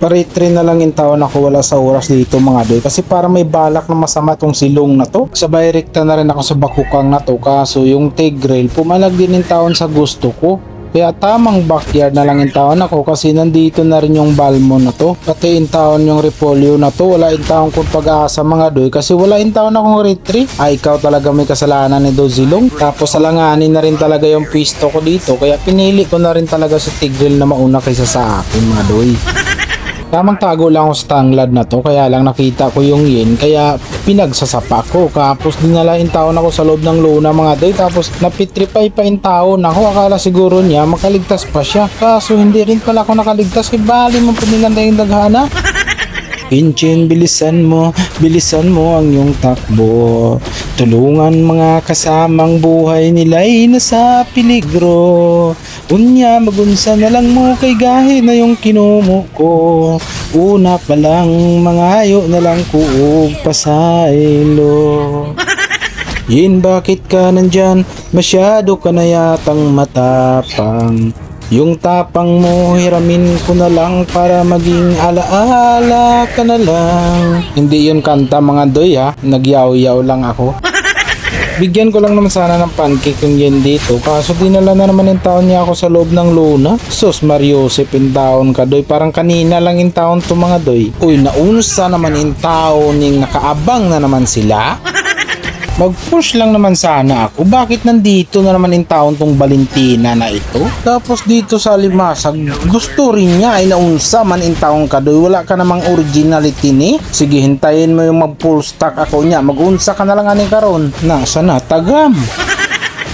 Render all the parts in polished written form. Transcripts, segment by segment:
Paritry na lang in taon ako wala sa oras dito mga doy kasi para may balak na masama tong silong na to. Sabay rekta na rin ako sa bakukang na to kaso yung Tigreal pumalag din in taon sa gusto ko. Kaya tamang backyard na lang in taon ako kasi nandito na rin yung Balmond na to. Pati in taon yung Repolyo na to. Wala in taon kong pag-aasa mga doy kasi wala in taon akong retry. Ay ikaw talaga may kasalanan ni Dozilong. Tapos alanganin na rin talaga yung pisto ko dito. Kaya pinili ko na rin talaga si Tigreal na mauna kaysa sa akin mga doy. Tamang tago lang ako sa tanglad na to kaya lang nakita ko yung yin kaya pinagsasapa ko tapos dinalain taon ako sa loob ng luna mga doy tapos napitripay pa in taon ako akala siguro niya makaligtas pa siya kaso hindi rin pala ako nakaligtas bali mo pinilanda yung daghana. Pinchin, bilisan mo ang iyong takbo. Tulungan mga kasamang buhay nila'y nasa peligro. Unya, magunsa na lang mo kay gahi na yung kinumo ko. Una pa lang, mga ayo na lang kuog pasaylo. Yin, bakit ka nandyan? Masyado ka na yatang matapang. Yung tapang mo, hiramin ko na lang para maging alaala ka na lang. Hindi yun kanta mga doy ha, nagyaw-yaw lang ako. Bigyan ko lang naman sana ng pancake yung yen dito, kaso dinala na naman yung taon niya ako sa loob ng luna. Sus Mariosep in taon ka doy, parang kanina lang in taon to mga doy. Uy, naunsa naman in taon yung nakaabang na naman sila. Mag-push lang naman sana ako. Bakit nandito na naman in taon tong Valentina na ito? Tapos dito sa Limasag, gusto rin niya ay naunsa man in taon ka doy. Wala ka namang originality ni. Sige, hintayin mo yung mag-full stack ako niya. Mag-unsa ka na lang ani karon. Nasa na? Tagam.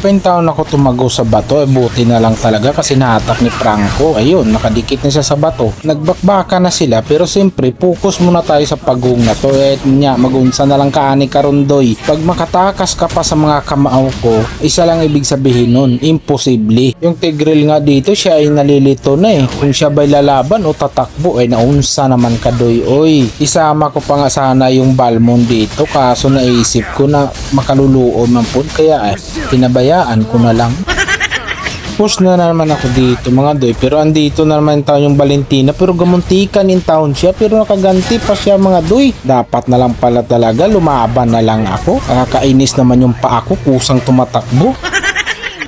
Taon ako tumago sa bato, buti na lang talaga kasi nahatak ni Franco. Ayun, nakadikit na siya sa bato. Nagbakbaka na sila pero siyempre focus muna tayo sa pagong na to. Niya, magunsa na lang kaani karundoy. Pag makatakas ka pa sa mga kamao ko, isa lang ibig sabihin nun, imposible. Yung Tigreal nga dito, siya ay nalilito na eh. Kung siya ba'y lalaban o tatakbo ay naunsa naman kadoy. Oy, isama ko pa nga sana yung Balmond dito kaso naisip ko na makaluluom man po kaya pinabayaan ko na lang. Push na naman ako dito mga doy pero andito na naman taon yung Valentina pero gamuntikan in town siya pero nakaganti pa siya mga doy. Dapat na lang pala talaga lumaban na lang ako. Kakainis naman yung paa ko kusang tumatakbo.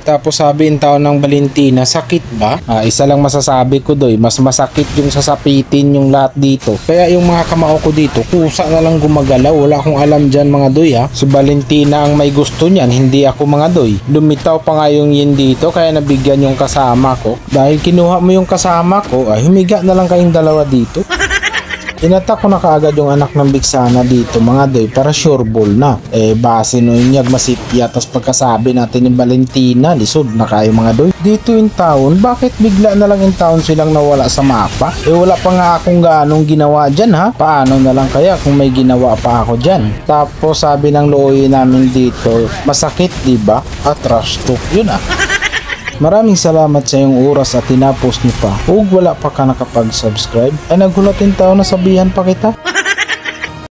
Tapos sabi in taon ng Valentina, sakit ba? Isa lang masasabi ko doy, mas masakit yung sasapitin yung lahat dito. Kaya yung mga kamao ko dito, kusa na lang gumagalaw. Wala akong alam dyan mga doy ha. Si Valentina ang may gusto niyan, hindi ako mga doy. Lumitaw pa nga yung yin dito, kaya nabigyan yung kasama ko. Dahil kinuha mo yung kasama ko, humiga na lang kayong dalawa dito. Inatak ko na kaagad yung anak ng biksana dito mga doy para sure ball na. Base no yung masipya tas pagkasabi natin yung Valentina, lisod na kayo mga doy. Dito in town, bakit bigla na lang in town silang nawala sa mapa? Wala pa nga akong ganong ginawa dyan ha. Paano na lang kaya kung may ginawa pa ako dyan? Tapos sabi ng looy namin dito, masakit diba? Trash talk yun Maraming salamat sa iyong oras at tinapos niyo pa. Huwag wala pa ka nakapag-subscribe ay nagulatin tao na sabihan pa kita.